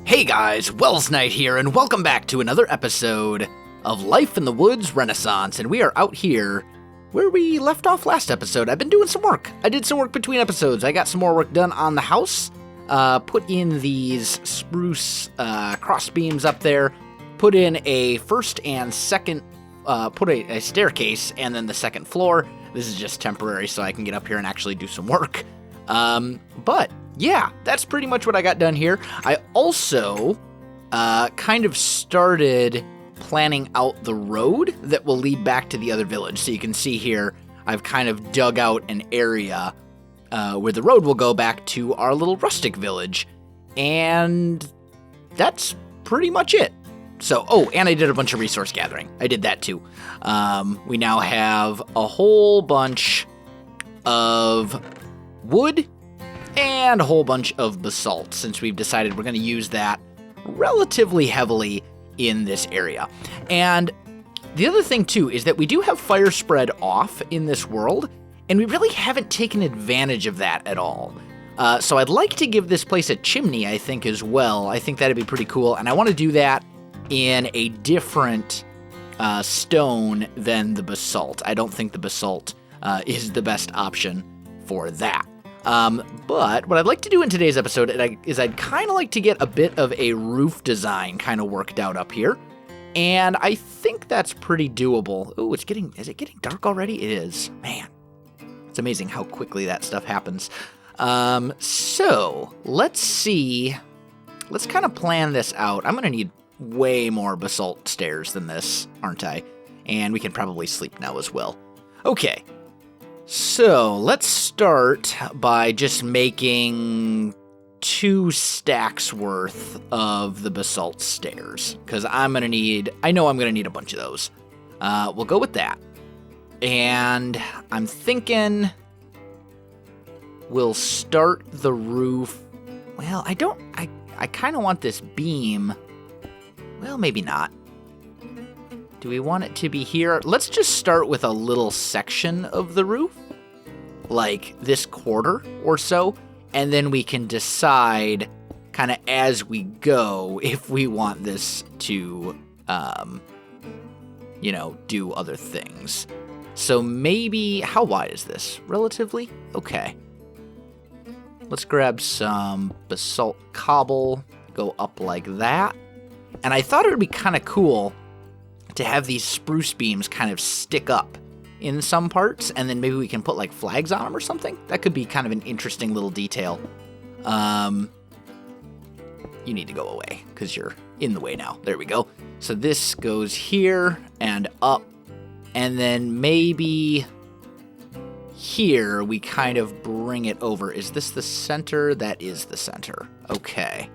Hey guys, Welsknight here, and welcome back to another episode of Life in the Woods Renaissance, and we are out here where we left off last episode. I've been doing some work. I did some work between episodes. I got some more work done on the house, put in these spruce cross beams up there, put in a first and second, put a staircase, and then the second floor. This is just temporary so I can get up here and actually do some work. But yeah, that's pretty much what I got done here. I also kind of started planning out the road that will lead back to the other village. So you can see here, I've kind of dug out an area where the road will go back to our little rustic village. And that's pretty much it. So, oh, and I did a bunch of resource gathering. I did that too. We now have a whole bunch of wood and a whole bunch of basalt, since we've decided we're going to use that relatively heavily in this area. And the other thing, too, is that we do have fire spread off in this world, and we really haven't taken advantage of that at all. So I'd like to give this place a chimney, I think, as well. I think that'd be pretty cool, and I want to do that in a different stone than the basalt. I don't think the basalt is the best option for that. But what I'd like to do in today's episode is I'd kind of like to get a bit of a roof design kind of worked out up here. And I think that's pretty doable. Ooh, is it getting dark already? It is. Man, it's amazing how quickly that stuff happens. So let's see. Let's kind of plan this out. I'm going to need way more basalt stairs than this, aren't I? And we can probably sleep now as well. Okay. So let's start by just making 2 stacks worth of the basalt stairs, because I know I'm going to need a bunch of those. We'll go with that. And I'm thinking we'll start the roof. Well, I kind of want this beam. Well, maybe not. Do we want it to be here? Let's just start with a little section of the roof, like this quarter or so, and then we can decide kind of as we go if we want this to, do other things. So maybe, how wide is this? Relatively? Okay. Let's grab some basalt cobble, go up like that. And I thought it would be kind of cool to have these spruce beams kind of stick up in some parts, and then maybe we can put like flags on them or something. That could be kind of an interesting little detail. You need to go away because you're in the way now. There we go. So this goes here and up, and then maybe here we kind of bring it over. Is this the center? That is the center. Okay.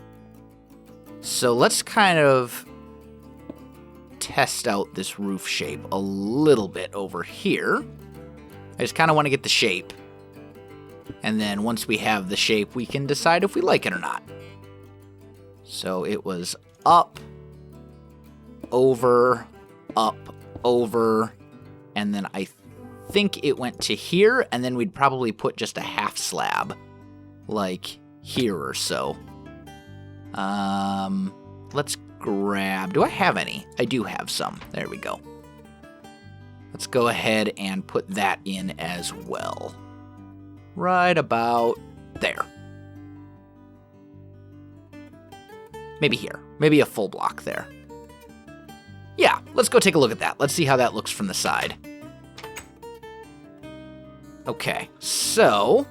So let's kind of test out this roof shape a little bit over here. I just kind of want to get the shape. And then once we have the shape, we can decide if we like it or not. So it was up, over, and then I think it went to here, and then we'd probably put just a half slab, like here or so. Let's grab, do I have any? I do have some. There we go. Let's go ahead and put that in as well. Right about there. Maybe here. Maybe a full block there. Yeah, let's go take a look at that. Let's see how that looks from the side. Okay, so.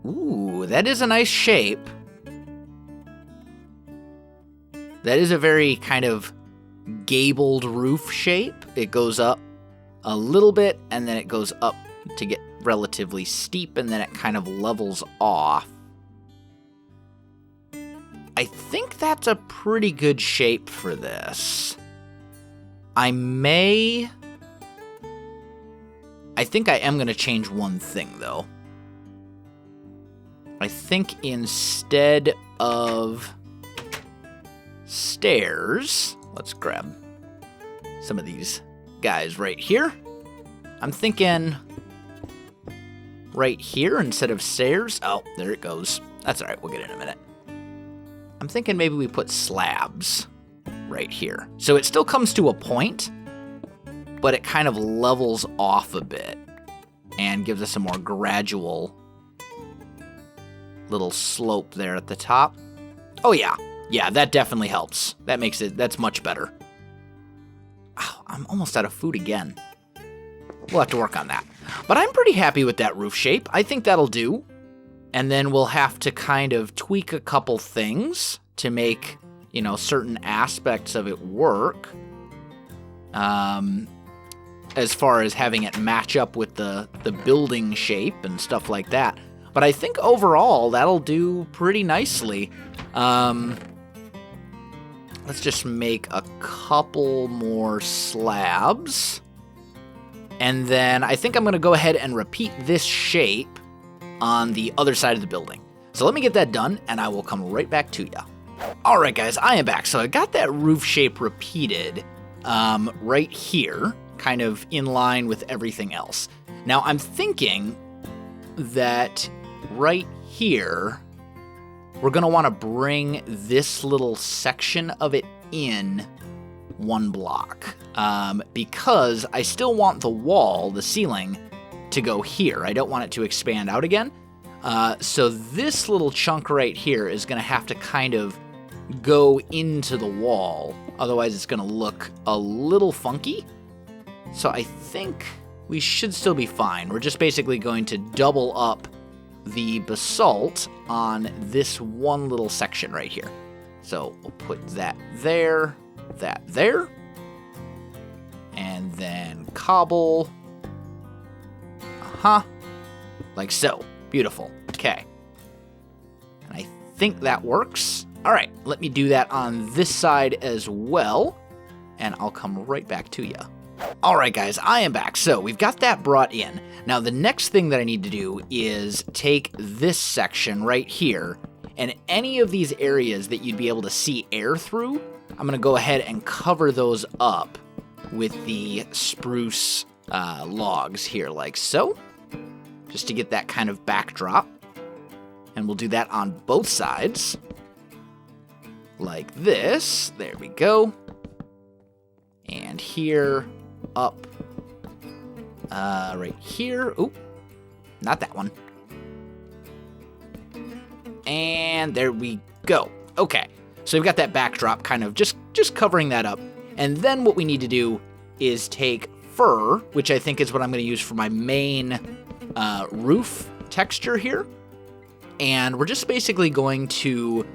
Ooh, that is a nice shape. That is a very kind of gabled roof shape. It goes up a little bit, and then it goes up to get relatively steep, and then it kind of levels off. I think that's a pretty good shape for this. I think I am going to change one thing, though. I think instead of stairs, let's grab some of these guys right here. I'm thinking right here instead of stairs. Oh, there it goes. That's all right. We'll get it in a minute. I'm thinking maybe we put slabs right here. So it still comes to a point, but it kind of levels off a bit and gives us a more gradual little slope there at the top. Oh, yeah. Yeah, that definitely helps. That's much better. Oh, I'm almost out of food again. We'll have to work on that. But I'm pretty happy with that roof shape. I think that'll do. And then we'll have to kind of tweak a couple things to make, certain aspects of it work. As far as having it match up with the building shape and stuff like that. But I think overall that'll do pretty nicely. Let's just make a couple more slabs. And then I think I'm going to go ahead and repeat this shape on the other side of the building. So let me get that done, and I will come right back to you. All right, guys, I am back. So I got that roof shape repeated right here, kind of in line with everything else. Now, I'm thinking that right here, we're going to want to bring this little section of it in one block because I still want the wall, the ceiling, to go here. I don't want it to expand out again. So this little chunk right here is going to have to kind of go into the wall. Otherwise, it's going to look a little funky. So I think we should still be fine. We're just basically going to double up the basalt on this one little section right here. So we'll put that there, and then cobble. Like so. Beautiful. Okay. And I think that works. All right, let me do that on this side as well, and I'll come right back to you. All right, guys, I am back. So we've got that brought in. Now, the next thing that I need to do is take this section right here, and any of these areas that you'd be able to see air through, I'm going to go ahead and cover those up with the spruce logs here, like so, just to get that kind of backdrop. And we'll do that on both sides, like this. There we go. And here, up, right here. Oop, not that one. And there we go. Okay, so we've got that backdrop kind of just covering that up. And then what we need to do is take fur, which I think is what I'm going to use for my main roof texture here. And we're just basically going to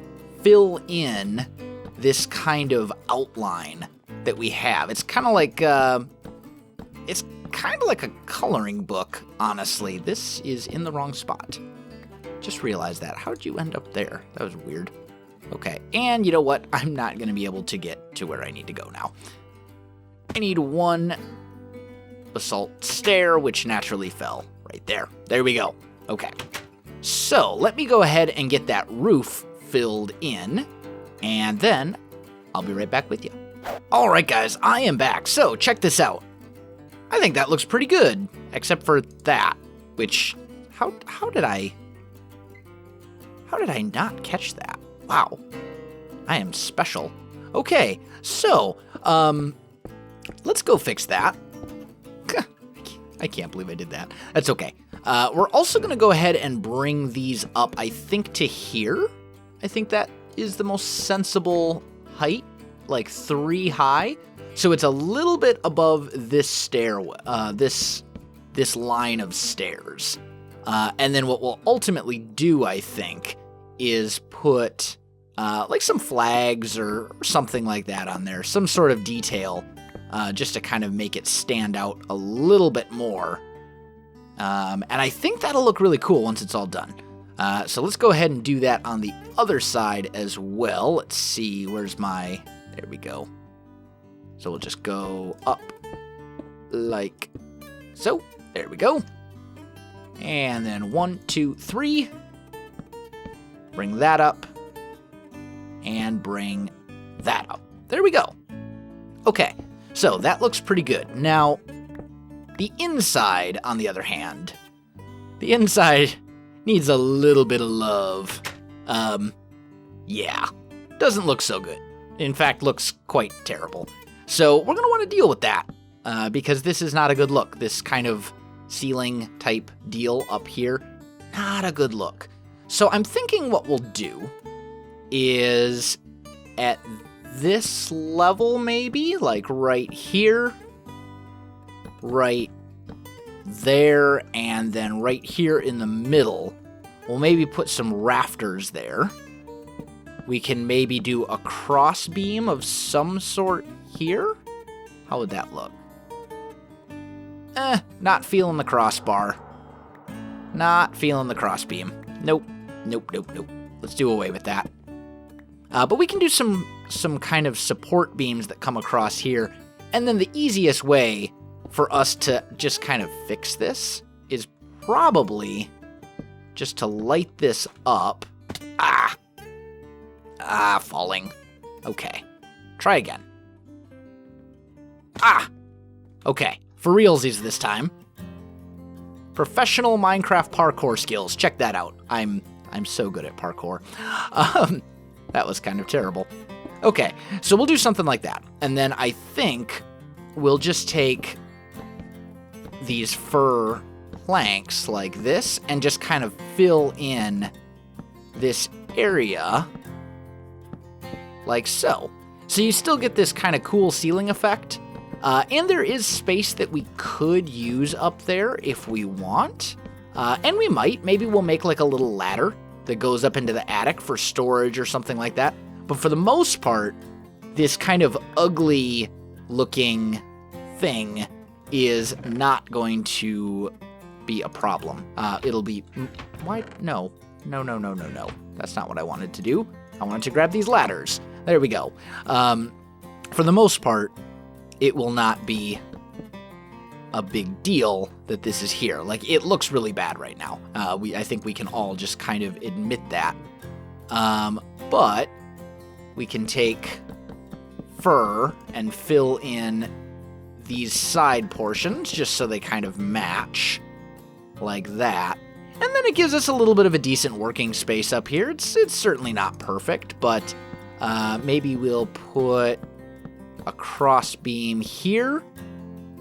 fill in this kind of outline that we have. It's kind of like a coloring book, honestly. This is in the wrong spot. Just realized that. How'd you end up there? That was weird. Okay, and you know what? I'm not going to be able to get to where I need to go now. I need one basalt stair, which naturally fell right there. There we go. Okay. So let me go ahead and get that roof filled in, and then I'll be right back with you. All right, guys, I am back. So check this out. I think that looks pretty good, except for that, which, how did I not catch that? Wow, I am special. Okay, so, let's go fix that. I can't believe I did that. That's okay. We're also going to go ahead and bring these up, I think, to here. I think that is the most sensible height, like 3 high. So it's a little bit above this this line of stairs. And then what we'll ultimately do, I think, is put like some flags or something like that on there, some sort of detail, just to kind of make it stand out a little bit more. And I think that'll look really cool once it's all done. So let's go ahead and do that on the other side as well. Let's see, where's my... There we go. So we'll just go up like so. There we go. And then 1, 2, 3. Bring that up. And bring that up. There we go. Okay, so that looks pretty good. Now, the inside, on the other hand, the inside needs a little bit of love. Yeah, doesn't look so good. In fact, looks quite terrible. So we're going to want to deal with that, because this is not a good look. This kind of ceiling type deal up here, not a good look. So I'm thinking what we'll do is at this level maybe, like right here, right there, and then right here in the middle, we'll maybe put some rafters there. We can maybe do a cross beam of some sort here. How would that look? Not feeling the crossbar. Not feeling the crossbeam. Nope. Let's do away with that. But we can do some kind of support beams that come across here. And then the easiest way for us to just kind of fix this is probably just to light this up. Falling. Okay. Try again. Okay. For realsies this time. Professional Minecraft parkour skills. Check that out. I'm so good at parkour. That was kind of terrible. Okay, so we'll do something like that. And then I think we'll just take these fir planks like this and just kind of fill in this area like so. So you still get this kind of cool ceiling effect. And there is space that we could use up there if we want. And we might. Maybe we'll make like a little ladder that goes up into the attic for storage or something like that. But for the most part, this kind of ugly looking thing is not going to be a problem. It'll be... Why? No. That's not what I wanted to do. I wanted to grab these ladders. There we go. For the most part, it will not be a big deal that this is here. Like, it looks really bad right now. I think we can all just kind of admit that. But we can take fur and fill in these side portions just so they kind of match like that. And then it gives us a little bit of a decent working space up here. It's certainly not perfect, but maybe we'll put a cross beam here,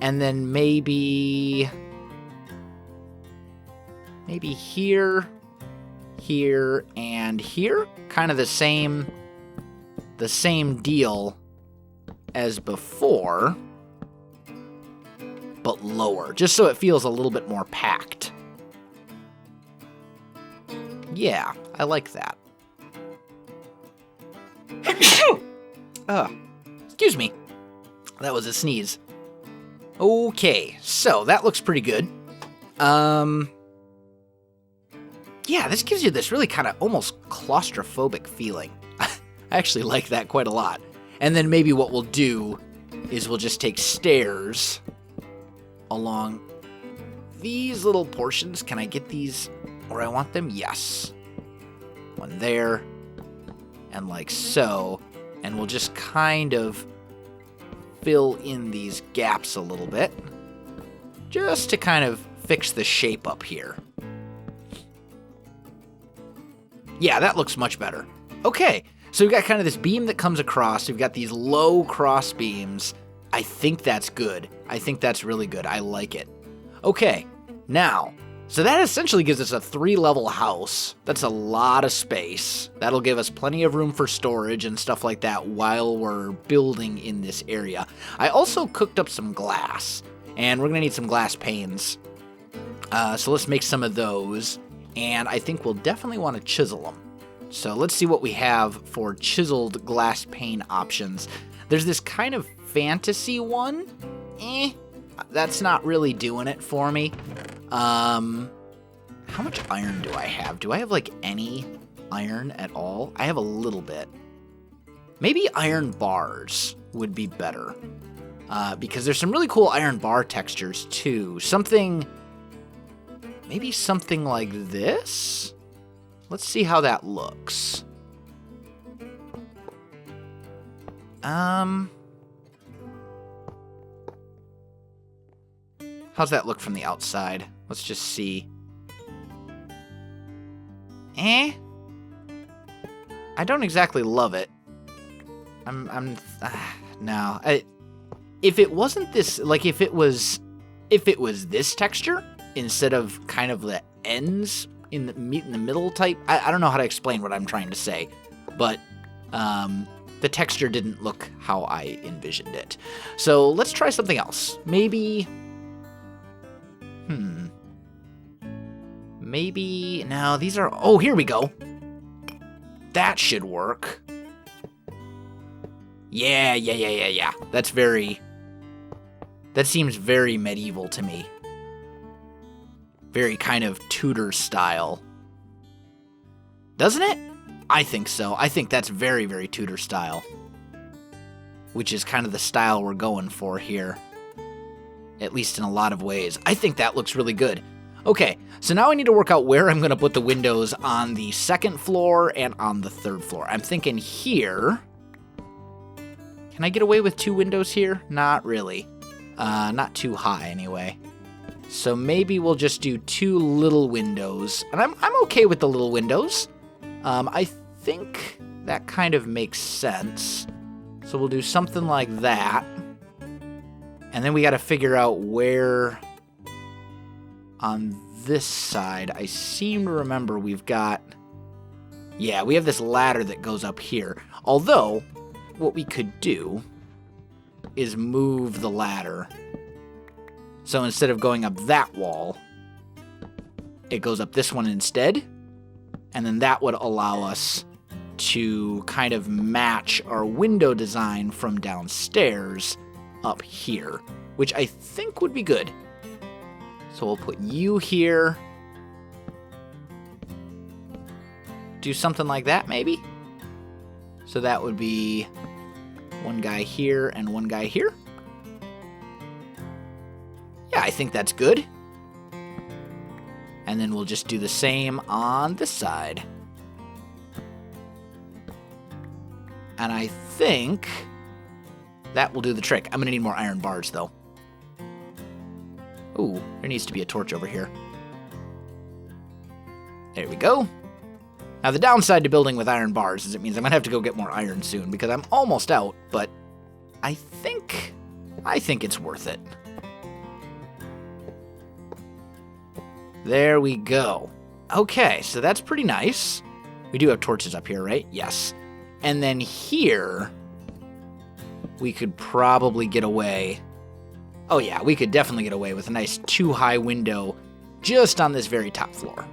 and then maybe here, and here. Kind of the same deal as before, but lower, just so it feels a little bit more packed. Yeah, I like that. Excuse me. That was a sneeze. Okay, so that looks pretty good. Yeah, this gives you this really kind of almost claustrophobic feeling. I actually like that quite a lot. And then maybe what we'll do is we'll just take stairs along these little portions. Can I get these where I want them? Yes. One there, and like so. And we'll just kind of fill in these gaps a little bit, just to kind of fix the shape up here. Yeah, that looks much better. Okay, so we've got kind of this beam that comes across. We've got these low cross beams. I think that's good. I think that's really good. I like it. Okay, now, so that essentially gives us a 3-level house. That's a lot of space. That'll give us plenty of room for storage and stuff like that while we're building in this area. I also cooked up some glass, and we're going to need some glass panes. So let's make some of those, and I think we'll definitely want to chisel them. So let's see what we have for chiseled glass pane options. There's this kind of fantasy one. That's not really doing it for me. How much iron do I have? Do I have, like, any iron at all? I have a little bit. Maybe iron bars would be better. Because there's some really cool iron bar textures, too. Maybe something like this? Let's see how that looks. How's that look from the outside? Let's just see. I don't exactly love it. No. If it wasn't this, like, if it was this texture instead of kind of the ends in the middle type, I don't know how to explain what I'm trying to say, but the texture didn't look how I envisioned it. So let's try something else. Maybe, no, these are, oh, here we go. That should work. Yeah. That seems very medieval to me. Very kind of Tudor style. Doesn't it? I think so. I think that's very, very Tudor style. Which is kind of the style we're going for here. At least in a lot of ways. I think that looks really good. Okay, so now I need to work out where I'm going to put the windows on the second floor and on the third floor. I'm thinking here. Can I get away with 2 windows here? Not really. Not too high, anyway. So maybe we'll just do 2 little windows. And I'm okay with the little windows. I think that kind of makes sense. So we'll do something like that. And then we got to figure out where on this side. I seem to remember we've got... Yeah, we have this ladder that goes up here. Although, what we could do is move the ladder. So instead of going up that wall, it goes up this one instead. And then that would allow us to kind of match our window design from downstairs up here, which I think would be good. So we'll put you here. Do something like that, maybe? So that would be one guy here and one guy here. Yeah, I think that's good. And then we'll just do the same on this side. And I think that will do the trick. I'm going to need more iron bars, though. Ooh, there needs to be a torch over here. There we go. Now, the downside to building with iron bars is it means I'm going to have to go get more iron soon because I'm almost out, but I think it's worth it. There we go. Okay, so that's pretty nice. We do have torches up here, right? Yes. And then here, we could probably get away. Oh yeah, we could definitely get away with a nice 2-high window just on this very top floor.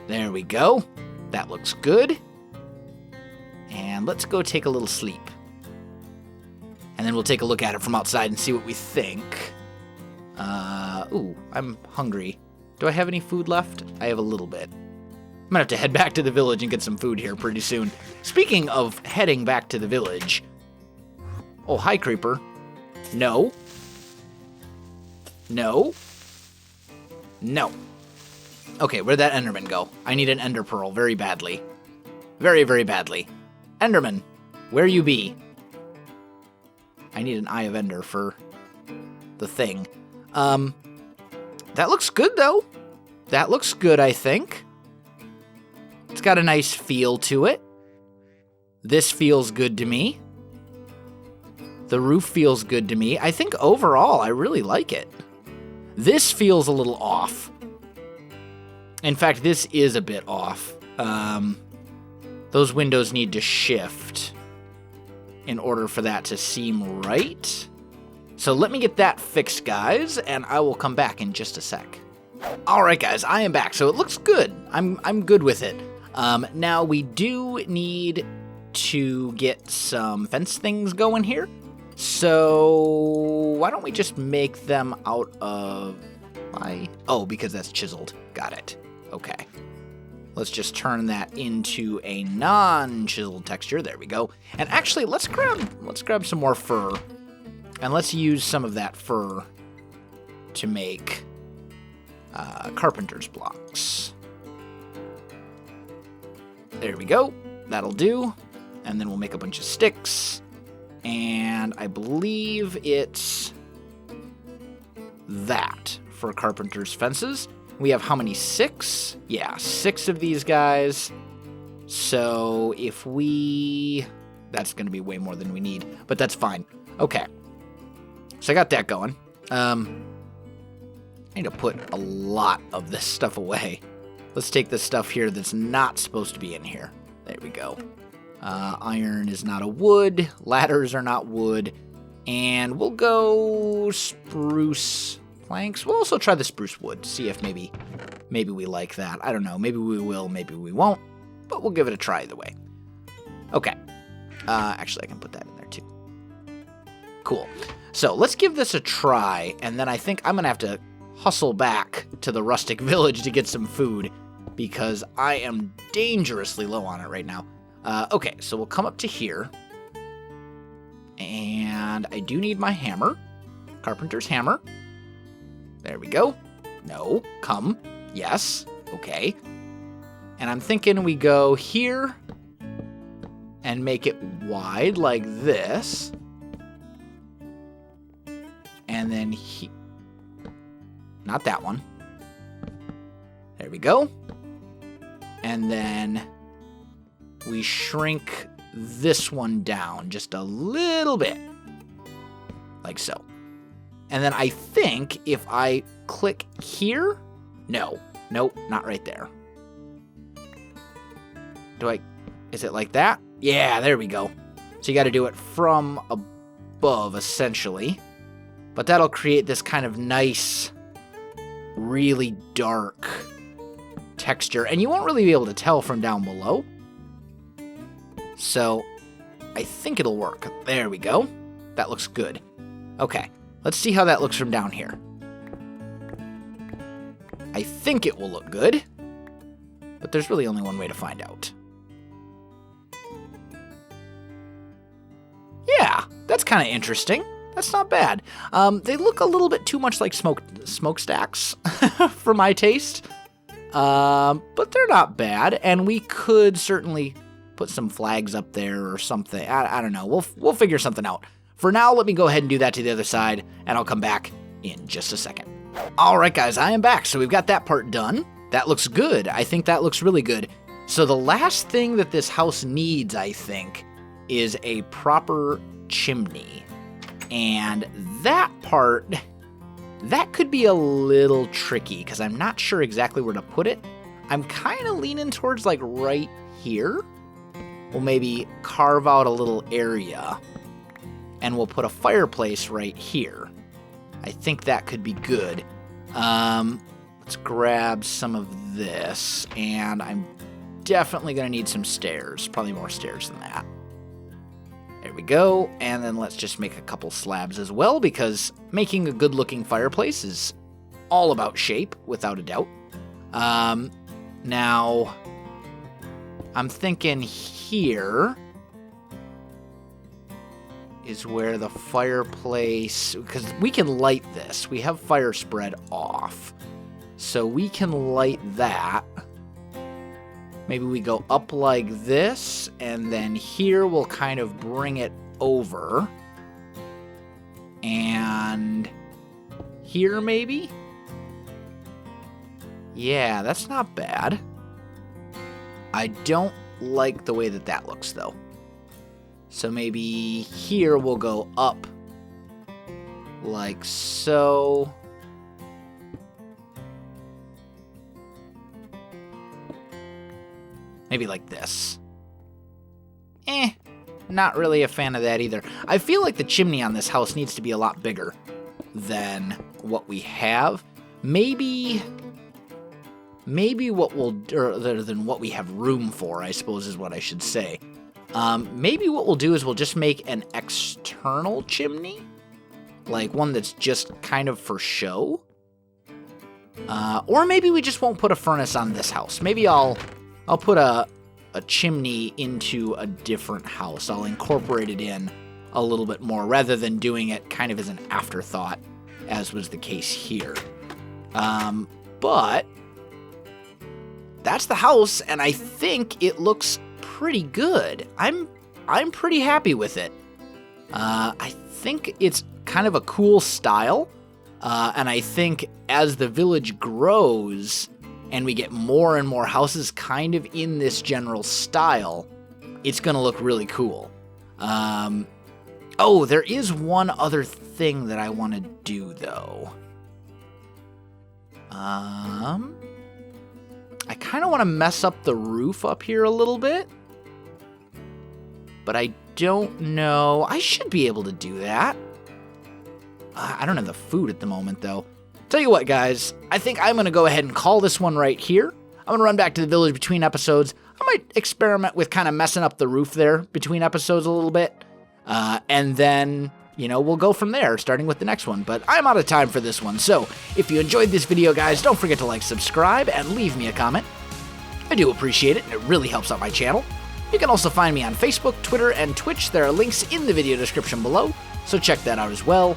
There we go. That looks good. And let's go take a little sleep. And then we'll take a look at it from outside and see what we think. Ooh, I'm hungry. Do I have any food left? I have a little bit. I'm gonna have to head back to the village and get some food here pretty soon. Speaking of heading back to the village. Oh, hi, creeper. No. No. No. Okay, where'd that Enderman go? I need an Ender Pearl very badly. Very, very badly. Enderman, where you be? I need an Eye of Ender for the thing. That looks good, though. That looks good, I think. It's got a nice feel to it. This feels good to me. The roof feels good to me. I think overall, I really like it. This feels a little off. In fact, this is a bit off. Those windows need to shift in order for that to seem right. So let me get that fixed, guys, and I will come back in just a sec. All right, guys, I am back. So it looks good. I'm good with it. Now we do need to get some fence things going here. So why don't we just make them out of oh, because that's chiseled. Got it. Okay. Let's just turn that into a non-chiseled texture. There we go. And actually, let's grab some more fur. And let's use some of that fur to make carpenter's blocks. There we go. That'll do. And then we'll make a bunch of sticks. And I believe it's that for carpenter's fences. We have how many? 6? Yeah, 6 of these guys. So if we... That's going to be way more than we need, but that's fine. Okay. So I got that going. I need to put a lot of this stuff away. Let's take this stuff here that's not supposed to be in here. There we go. Iron is not a wood. Ladders are not wood. And we'll go spruce planks. We'll also try the spruce wood. See if maybe we like that. I don't know. Maybe we will. Maybe we won't. But we'll give it a try either way. Okay. Actually, I can put that in there too. Cool. So let's give this a try. And then I think I'm going to have to hustle back to the rustic village to get some food, because I am dangerously low on it right now. Okay, so we'll come up to here, and I do need my hammer, carpenter's hammer. There we go. No, come, yes, okay. And I'm thinking we go here and make it wide like this, and then not that one. There we go. And then we shrink this one down just a little bit. Like so. And then I think if I click here... Nope, not right there. Is it like that? Yeah, there we go. So you got to do it from above, essentially. But that'll create this kind of nice, really dark texture, and you won't really be able to tell from down below. So I think it'll work. There we go. That looks good. Okay, let's see how that looks from down here. I think it will look good, but there's really only one way to find out. Yeah, that's kind of interesting. That's not bad. They look a little bit too much like smokestacks for my taste. But they're not bad, and we could certainly put some flags up there or something. I don't know. We'll figure something out. For now, let me go ahead and do that to the other side, and I'll come back in just a second. All right, guys, I am back. So we've got that part done. That looks good. I think that looks really good. So the last thing that this house needs, I think, is a proper chimney. And that part, that could be a little tricky because I'm not sure exactly where to put it. I'm kind of leaning towards like right here. We'll maybe carve out a little area and we'll put a fireplace right here. I think that could be good. Let's grab some of this, and I'm definitely going to need some stairs, probably more stairs than that. There we go, and then let's just make a couple slabs as well, because making a good-looking fireplace is all about shape, without a doubt. Now, I'm thinking here is where the fireplace, because we can light this. We have fire spread off, so we can light that. Maybe we go up like this, and then here we'll kind of bring it over. And here maybe? Yeah, that's not bad. I don't like the way that that looks, though. So maybe here we'll go up like so. Maybe like this. Not really a fan of that either. I feel like the chimney on this house needs to be a lot bigger than what we have. Maybe what we'll, or than what we have room for, I suppose is what I should say. Maybe what we'll do is we'll just make an external chimney, like one that's just kind of for show. Or maybe we just won't put a furnace on this house. Maybe I'll put a chimney into a different house. I'll incorporate it in a little bit more rather than doing it kind of as an afterthought, as was the case here. But that's the house, and I think it looks pretty good. I'm pretty happy with it. I think it's kind of a cool style, and I think as the village grows, and we get more and more houses kind of in this general style, it's going to look really cool. Oh, there is one other thing that I want to do, though. I kind of want to mess up the roof up here a little bit, but I don't know. I should be able to do that. I don't have the food at the moment, though. Tell you what, guys, I think I'm going to go ahead and call this one right here. I'm going to run back to the village between episodes. I might experiment with kind of messing up the roof there between episodes a little bit. And then, we'll go from there, starting with the next one. But I'm out of time for this one. So if you enjoyed this video, guys, don't forget to like, subscribe, and leave me a comment. I do appreciate it, and it really helps out my channel. You can also find me on Facebook, Twitter, and Twitch. There are links in the video description below, so check that out as well.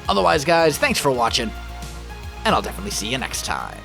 Otherwise, guys, thanks for watching, and I'll definitely see you next time.